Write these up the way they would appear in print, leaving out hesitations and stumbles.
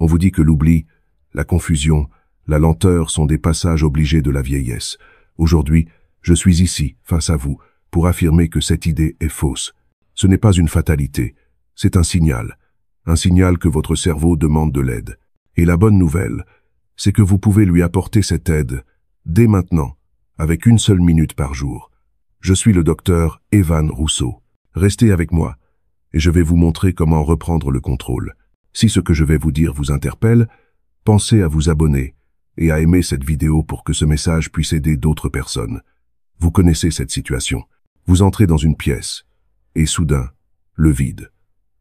On vous dit que l'oubli, la confusion, la lenteur sont des passages obligés de la vieillesse. Aujourd'hui, je suis ici, face à vous, pour affirmer que cette idée est fausse. Ce n'est pas une fatalité, c'est un signal que votre cerveau demande de l'aide. Et la bonne nouvelle, c'est que vous pouvez lui apporter cette aide, dès maintenant, avec 1 seule minute par jour. Je suis le docteur Evan Rousseau. Restez avec moi, et je vais vous montrer comment reprendre le contrôle. Si ce que je vais vous dire vous interpelle, pensez à vous abonner et à aimer cette vidéo pour que ce message puisse aider d'autres personnes. Vous connaissez cette situation. Vous entrez dans une pièce, et soudain, le vide.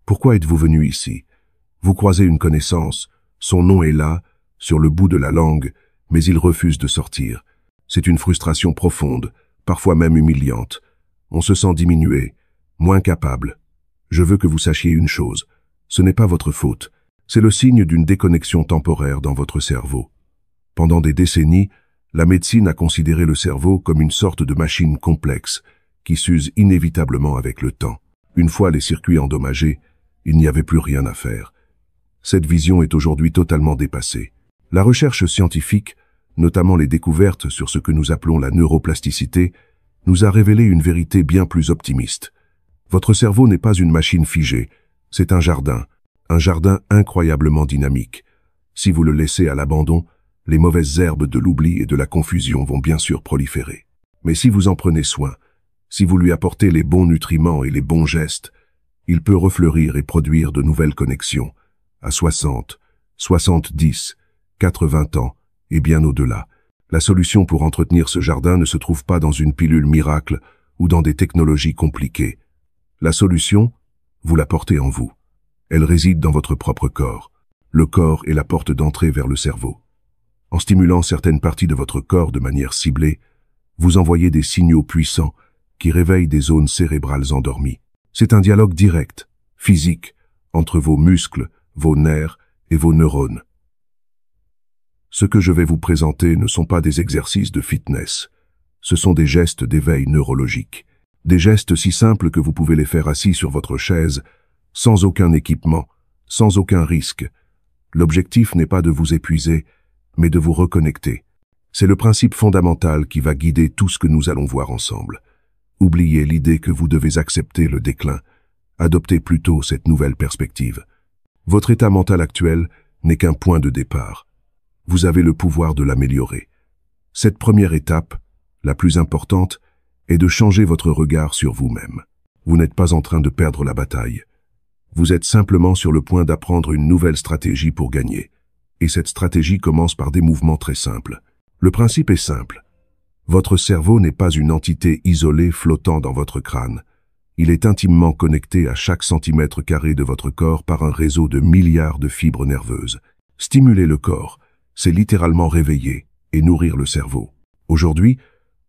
Pourquoi êtes-vous venu ici? Vous croisez une connaissance, son nom est là, sur le bout de la langue, mais il refuse de sortir. C'est une frustration profonde, parfois même humiliante. On se sent diminué, moins capable. Je veux que vous sachiez une chose, ce n'est pas votre faute, c'est le signe d'une déconnexion temporaire dans votre cerveau. Pendant des décennies, la médecine a considéré le cerveau comme une sorte de machine complexe, qui s'use inévitablement avec le temps. Une fois les circuits endommagés, il n'y avait plus rien à faire. Cette vision est aujourd'hui totalement dépassée. La recherche scientifique, notamment les découvertes sur ce que nous appelons la neuroplasticité, nous a révélé une vérité bien plus optimiste. Votre cerveau n'est pas une machine figée, c'est un jardin incroyablement dynamique. Si vous le laissez à l'abandon, les mauvaises herbes de l'oubli et de la confusion vont bien sûr proliférer. Mais si vous en prenez soin, si vous lui apportez les bons nutriments et les bons gestes, il peut refleurir et produire de nouvelles connexions, à 60, 70, 80 ans et bien au-delà. La solution pour entretenir ce jardin ne se trouve pas dans une pilule miracle ou dans des technologies compliquées. La solution, vous la portez en vous. Elle réside dans votre propre corps. Le corps est la porte d'entrée vers le cerveau. En stimulant certaines parties de votre corps de manière ciblée, vous envoyez des signaux puissants qui réveillent des zones cérébrales endormies. C'est un dialogue direct, physique, entre vos muscles, vos nerfs et vos neurones. Ce que je vais vous présenter ne sont pas des exercices de fitness. Ce sont des gestes d'éveil neurologique. Des gestes si simples que vous pouvez les faire assis sur votre chaise, sans aucun équipement, sans aucun risque. L'objectif n'est pas de vous épuiser, mais de vous reconnecter. C'est le principe fondamental qui va guider tout ce que nous allons voir ensemble. Oubliez l'idée que vous devez accepter le déclin. Adoptez plutôt cette nouvelle perspective. Votre état mental actuel n'est qu'un point de départ. Vous avez le pouvoir de l'améliorer. Cette première étape, la plus importante, est de changer votre regard sur vous-même. Vous n'êtes pas en train de perdre la bataille. Vous êtes simplement sur le point d'apprendre une nouvelle stratégie pour gagner. Et cette stratégie commence par des mouvements très simples. Le principe est simple. Votre cerveau n'est pas une entité isolée flottant dans votre crâne. Il est intimement connecté à chaque centimètre carré de votre corps par un réseau de milliards de fibres nerveuses. Stimuler le corps, c'est littéralement réveiller et nourrir le cerveau. Aujourd'hui,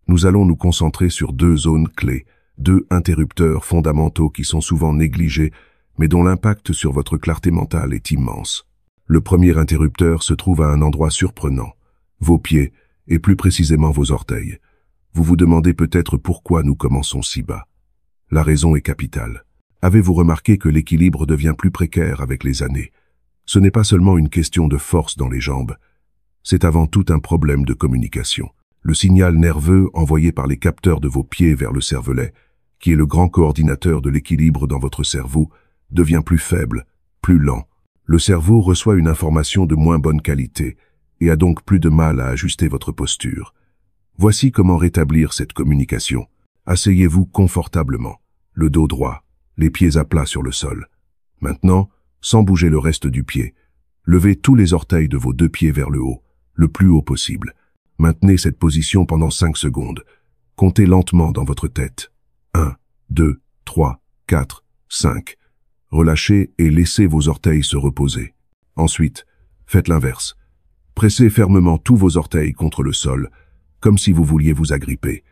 nous allons nous concentrer sur 2 zones clés, 2 interrupteurs fondamentaux qui sont souvent négligés, mais dont l'impact sur votre clarté mentale est immense. Le premier interrupteur se trouve à un endroit surprenant, vos pieds, et plus précisément vos orteils. Vous vous demandez peut-être pourquoi nous commençons si bas. La raison est capitale. Avez-vous remarqué que l'équilibre devient plus précaire avec les années? Ce n'est pas seulement une question de force dans les jambes, c'est avant tout un problème de communication. Le signal nerveux envoyé par les capteurs de vos pieds vers le cervelet, qui est le grand coordinateur de l'équilibre dans votre cerveau, devient plus faible, plus lent. Le cerveau reçoit une information de moins bonne qualité et a donc plus de mal à ajuster votre posture. Voici comment rétablir cette communication. Asseyez-vous confortablement, le dos droit, les pieds à plat sur le sol. Maintenant, sans bouger le reste du pied, levez tous les orteils de vos 2 pieds vers le haut, le plus haut possible. Maintenez cette position pendant 5 secondes. Comptez lentement dans votre tête. 1, 2, 3, 4, 5. Relâchez et laissez vos orteils se reposer. Ensuite, faites l'inverse. Pressez fermement tous vos orteils contre le sol, comme si vous vouliez vous agripper.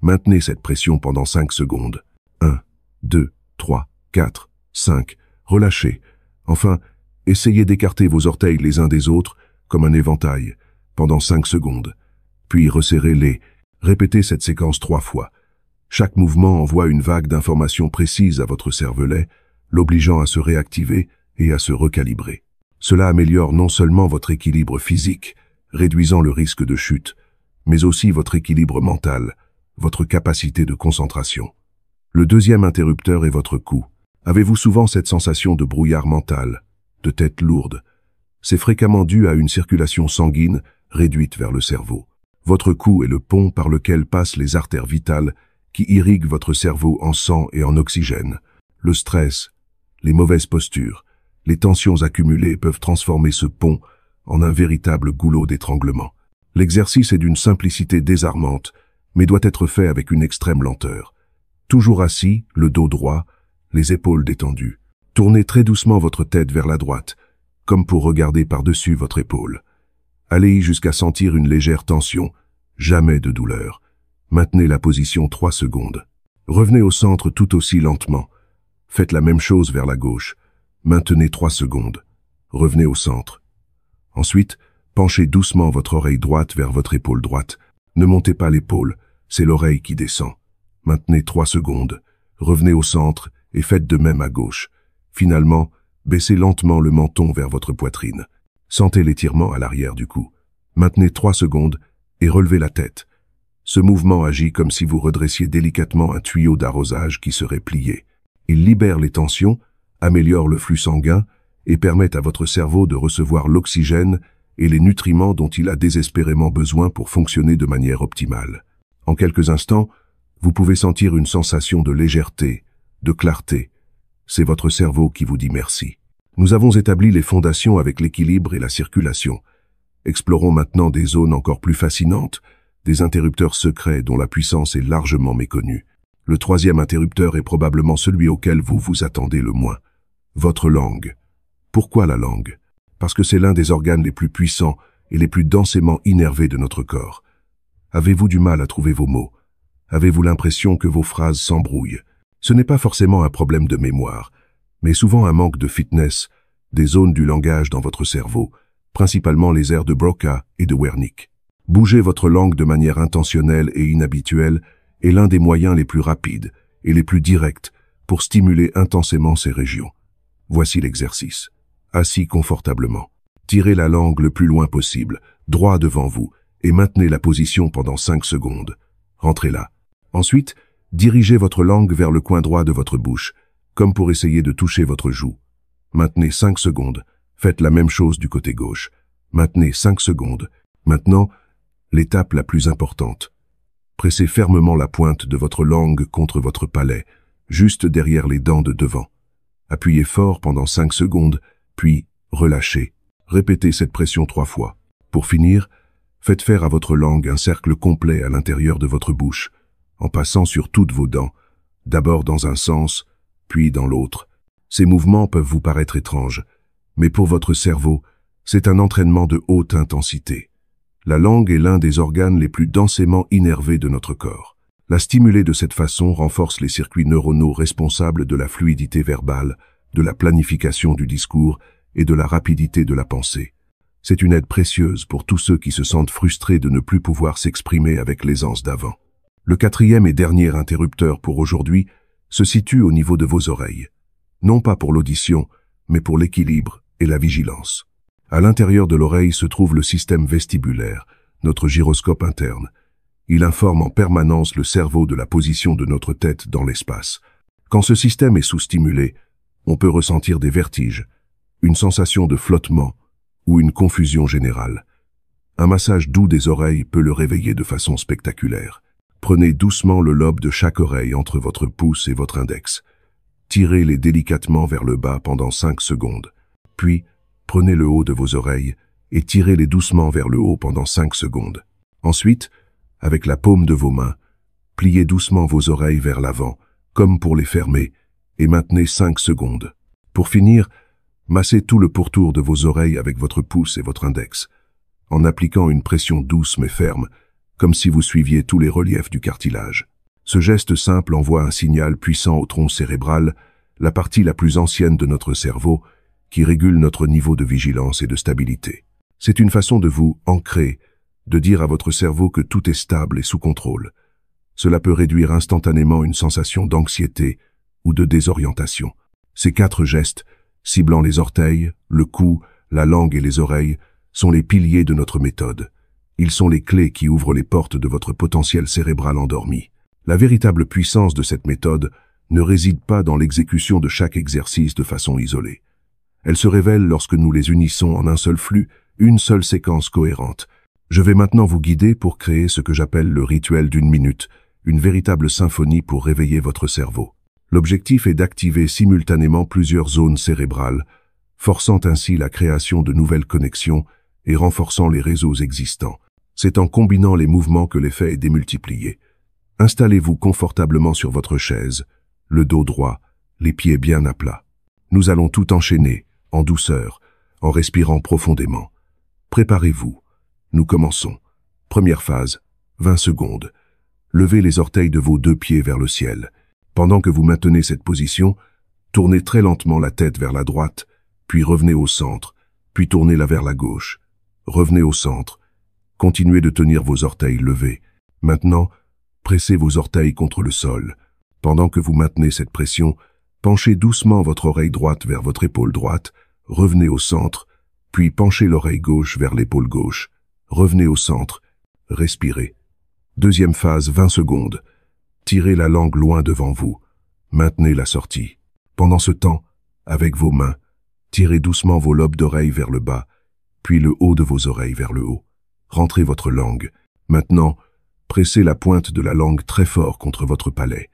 Maintenez cette pression pendant 5 secondes. 1, 2, 3, 4, 5. Relâchez. Enfin, essayez d'écarter vos orteils les uns des autres, comme un éventail, pendant 5 secondes. Puis resserrez-les. Répétez cette séquence 3 fois. Chaque mouvement envoie une vague d'informations précises à votre cervelet, l'obligeant à se réactiver et à se recalibrer. Cela améliore non seulement votre équilibre physique, réduisant le risque de chute, mais aussi votre équilibre mental, votre capacité de concentration. Le deuxième interrupteur est votre cou. Avez-vous souvent cette sensation de brouillard mental, de tête lourde? C'est fréquemment dû à une circulation sanguine réduite vers le cerveau. Votre cou est le pont par lequel passent les artères vitales qui irriguent votre cerveau en sang et en oxygène. Le stress, les mauvaises postures, les tensions accumulées peuvent transformer ce pont en un véritable goulot d'étranglement. L'exercice est d'une simplicité désarmante, mais doit être fait avec une extrême lenteur. Toujours assis, le dos droit, les épaules détendues. Tournez très doucement votre tête vers la droite, comme pour regarder par-dessus votre épaule. Allez jusqu'à sentir une légère tension, jamais de douleur. Maintenez la position 3 secondes. Revenez au centre tout aussi lentement. Faites la même chose vers la gauche. Maintenez 3 secondes. Revenez au centre. Ensuite, penchez doucement votre oreille droite vers votre épaule droite. Ne montez pas l'épaule, c'est l'oreille qui descend. Maintenez 3 secondes. Revenez au centre et faites de même à gauche. Finalement, baissez lentement le menton vers votre poitrine. Sentez l'étirement à l'arrière du cou. Maintenez 3 secondes et relevez la tête. Ce mouvement agit comme si vous redressiez délicatement un tuyau d'arrosage qui serait plié. Il libère les tensions, améliore le flux sanguin et permet à votre cerveau de recevoir l'oxygène et les nutriments dont il a désespérément besoin pour fonctionner de manière optimale. En quelques instants, vous pouvez sentir une sensation de légèreté, de clarté. C'est votre cerveau qui vous dit merci. Nous avons établi les fondations avec l'équilibre et la circulation. Explorons maintenant des zones encore plus fascinantes, des interrupteurs secrets dont la puissance est largement méconnue. Le troisième interrupteur est probablement celui auquel vous vous attendez le moins. Votre langue. Pourquoi la langue? Parce que c'est l'un des organes les plus puissants et les plus densément innervés de notre corps. Avez-vous du mal à trouver vos mots? Avez-vous l'impression que vos phrases s'embrouillent? Ce n'est pas forcément un problème de mémoire, mais souvent un manque de fitness, des zones du langage dans votre cerveau, principalement les aires de Broca et de Wernicke. Bouger votre langue de manière intentionnelle et inhabituelle est l'un des moyens les plus rapides et les plus directs pour stimuler intensément ces régions. Voici l'exercice. Assis confortablement. Tirez la langue le plus loin possible, droit devant vous, et maintenez la position pendant 5 secondes. Rentrez là. Ensuite, dirigez votre langue vers le coin droit de votre bouche, comme pour essayer de toucher votre joue. Maintenez 5 secondes. Faites la même chose du côté gauche. Maintenez 5 secondes. Maintenant, l'étape la plus importante. Pressez fermement la pointe de votre langue contre votre palais, juste derrière les dents de devant. Appuyez fort pendant 5 secondes, puis relâchez. Répétez cette pression 3 fois. Pour finir, faites faire à votre langue un cercle complet à l'intérieur de votre bouche, en passant sur toutes vos dents, d'abord dans un sens, puis dans l'autre. Ces mouvements peuvent vous paraître étranges, mais pour votre cerveau, c'est un entraînement de haute intensité. La langue est l'un des organes les plus densément innervés de notre corps. La stimuler de cette façon renforce les circuits neuronaux responsables de la fluidité verbale, de la planification du discours et de la rapidité de la pensée. C'est une aide précieuse pour tous ceux qui se sentent frustrés de ne plus pouvoir s'exprimer avec l'aisance d'avant. Le quatrième et dernier interrupteur pour aujourd'hui se situe au niveau de vos oreilles. Non pas pour l'audition, mais pour l'équilibre et la vigilance. À l'intérieur de l'oreille se trouve le système vestibulaire, notre gyroscope interne. Il informe en permanence le cerveau de la position de notre tête dans l'espace. Quand ce système est sous-stimulé, on peut ressentir des vertiges, une sensation de flottement ou une confusion générale. Un massage doux des oreilles peut le réveiller de façon spectaculaire. Prenez doucement le lobe de chaque oreille entre votre pouce et votre index. Tirez-les délicatement vers le bas pendant 5 secondes. Puis, prenez le haut de vos oreilles et tirez-les doucement vers le haut pendant 5 secondes. Ensuite, avec la paume de vos mains, pliez doucement vos oreilles vers l'avant, comme pour les fermer, et maintenez 5 secondes. Pour finir, massez tout le pourtour de vos oreilles avec votre pouce et votre index, en appliquant une pression douce mais ferme, comme si vous suiviez tous les reliefs du cartilage. Ce geste simple envoie un signal puissant au tronc cérébral, la partie la plus ancienne de notre cerveau, qui régule notre niveau de vigilance et de stabilité. C'est une façon de vous ancrer, de dire à votre cerveau que tout est stable et sous contrôle. Cela peut réduire instantanément une sensation d'anxiété ou de désorientation. Ces 4 gestes, ciblant les orteils, le cou, la langue et les oreilles sont les piliers de notre méthode. Ils sont les clés qui ouvrent les portes de votre potentiel cérébral endormi. La véritable puissance de cette méthode ne réside pas dans l'exécution de chaque exercice de façon isolée. Elle se révèle lorsque nous les unissons en un seul flux, une seule séquence cohérente. Je vais maintenant vous guider pour créer ce que j'appelle le rituel d'1 minute, une véritable symphonie pour réveiller votre cerveau. L'objectif est d'activer simultanément plusieurs zones cérébrales, forçant ainsi la création de nouvelles connexions et renforçant les réseaux existants. C'est en combinant les mouvements que l'effet est démultiplié. Installez-vous confortablement sur votre chaise, le dos droit, les pieds bien à plat. Nous allons tout enchaîner, en douceur, en respirant profondément. Préparez-vous. Nous commençons. Première phase, 20 secondes. Levez les orteils de vos 2 pieds vers le ciel. Pendant que vous maintenez cette position, tournez très lentement la tête vers la droite, puis revenez au centre, puis tournez-la vers la gauche. Revenez au centre. Continuez de tenir vos orteils levés. Maintenant, pressez vos orteils contre le sol. Pendant que vous maintenez cette pression, penchez doucement votre oreille droite vers votre épaule droite, revenez au centre, puis penchez l'oreille gauche vers l'épaule gauche. Revenez au centre. Respirez. Deuxième phase, 20 secondes. Tirez la langue loin devant vous. Maintenez la sortie. Pendant ce temps, avec vos mains, tirez doucement vos lobes d'oreilles vers le bas, puis le haut de vos oreilles vers le haut. Rentrez votre langue. Maintenant, pressez la pointe de la langue très fort contre votre palais.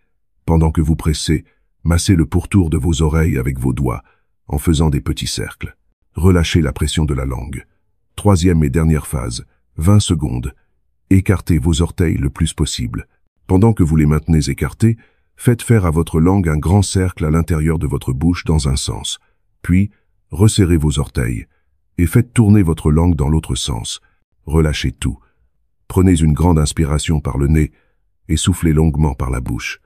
Pendant que vous pressez, massez le pourtour de vos oreilles avec vos doigts, en faisant des petits cercles. Relâchez la pression de la langue. Troisième et dernière phase, 20 secondes. Écartez vos orteils le plus possible. Pendant que vous les maintenez écartés, faites faire à votre langue un grand cercle à l'intérieur de votre bouche dans un sens. Puis, resserrez vos orteils et faites tourner votre langue dans l'autre sens. Relâchez tout. Prenez une grande inspiration par le nez et soufflez longuement par la bouche.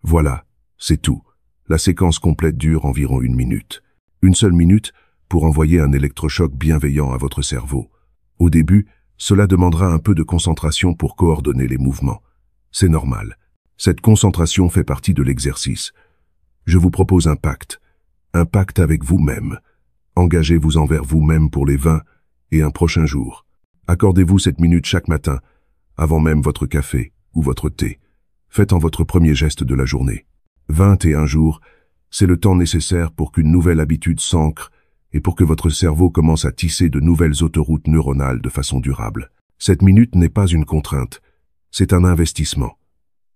Voilà, c'est tout. La séquence complète dure environ 1 minute. 1 seule minute pour envoyer un électrochoc bienveillant à votre cerveau. Au début, cela demandera un peu de concentration pour coordonner les mouvements. C'est normal. Cette concentration fait partie de l'exercice. Je vous propose un pacte avec vous-même. Engagez-vous envers vous-même pour les 20 et un prochain jour. Accordez-vous cette minute chaque matin, avant même votre café ou votre thé. Faites en votre premier geste de la journée. 21 jours, c'est le temps nécessaire pour qu'une nouvelle habitude s'ancre et pour que votre cerveau commence à tisser de nouvelles autoroutes neuronales de façon durable. Cette minute n'est pas une contrainte, c'est un investissement.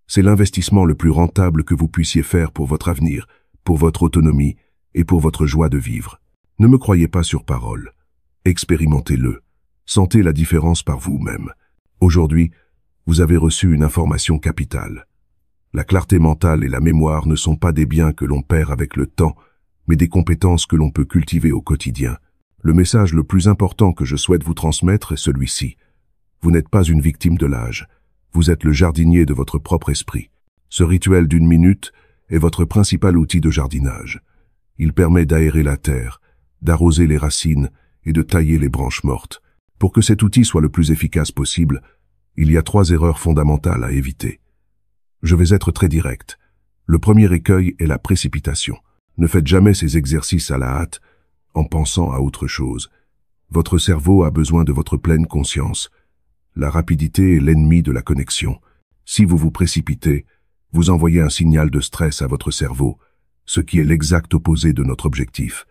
C'est l'investissement le plus rentable que vous puissiez faire pour votre avenir, pour votre autonomie et pour votre joie de vivre. Ne me croyez pas sur parole. Expérimentez-le. Sentez la différence par vous-même. Aujourd'hui, vous avez reçu une information capitale. La clarté mentale et la mémoire ne sont pas des biens que l'on perd avec le temps, mais des compétences que l'on peut cultiver au quotidien. Le message le plus important que je souhaite vous transmettre est celui-ci. Vous n'êtes pas une victime de l'âge. Vous êtes le jardinier de votre propre esprit. Ce rituel d'1 minute est votre principal outil de jardinage. Il permet d'aérer la terre, d'arroser les racines et de tailler les branches mortes. Pour que cet outil soit le plus efficace possible, il y a 3 erreurs fondamentales à éviter. Je vais être très direct. Le premier écueil est la précipitation. Ne faites jamais ces exercices à la hâte, en pensant à autre chose. Votre cerveau a besoin de votre pleine conscience. La rapidité est l'ennemi de la connexion. Si vous vous précipitez, vous envoyez un signal de stress à votre cerveau, ce qui est l'exact opposé de notre objectif.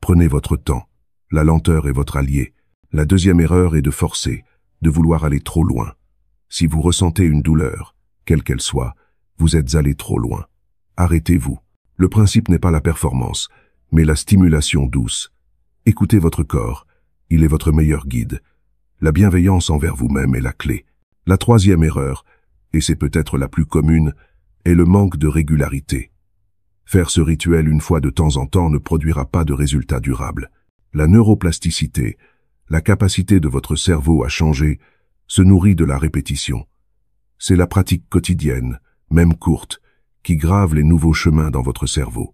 Prenez votre temps. La lenteur est votre allié. La deuxième erreur est de forcer, de vouloir aller trop loin. Si vous ressentez une douleur, quelle qu'elle soit, vous êtes allé trop loin. Arrêtez-vous. Le principe n'est pas la performance, mais la stimulation douce. Écoutez votre corps, il est votre meilleur guide. La bienveillance envers vous-même est la clé. La troisième erreur, et c'est peut-être la plus commune, est le manque de régularité. Faire ce rituel une fois de temps en temps ne produira pas de résultats durables. La neuroplasticité, la capacité de votre cerveau à changer, se nourrit de la répétition. C'est la pratique quotidienne, même courte, qui grave les nouveaux chemins dans votre cerveau.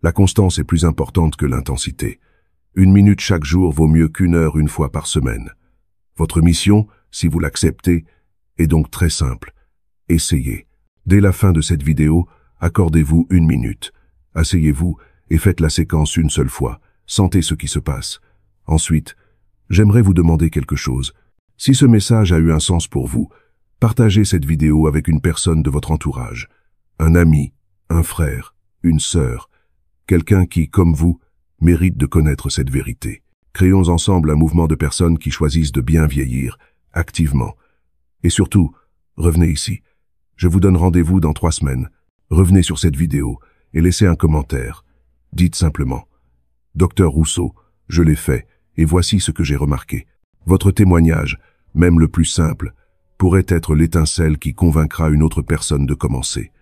La constance est plus importante que l'intensité. 1 minute chaque jour vaut mieux qu'1 heure une fois par semaine. Votre mission, si vous l'acceptez, est donc très simple. Essayez. Dès la fin de cette vidéo, accordez-vous 1 minute. Asseyez-vous et faites la séquence une seule fois. Sentez ce qui se passe. Ensuite, j'aimerais vous demander quelque chose. Si ce message a eu un sens pour vous, partagez cette vidéo avec une personne de votre entourage, un ami, un frère, une sœur, quelqu'un qui, comme vous, mérite de connaître cette vérité. Créons ensemble un mouvement de personnes qui choisissent de bien vieillir, activement. Et surtout, revenez ici. Je vous donne rendez-vous dans 3 semaines. Revenez sur cette vidéo et laissez un commentaire. Dites simplement « Docteur Rousseau, je l'ai fait et voici ce que j'ai remarqué ». Votre témoignage, même le plus simple, pourrait être l'étincelle qui convaincra une autre personne de commencer.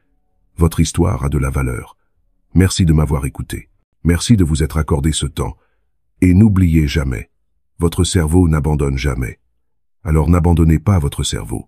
Votre histoire a de la valeur. Merci de m'avoir écouté. Merci de vous être accordé ce temps. Et n'oubliez jamais, votre cerveau n'abandonne jamais. Alors n'abandonnez pas votre cerveau.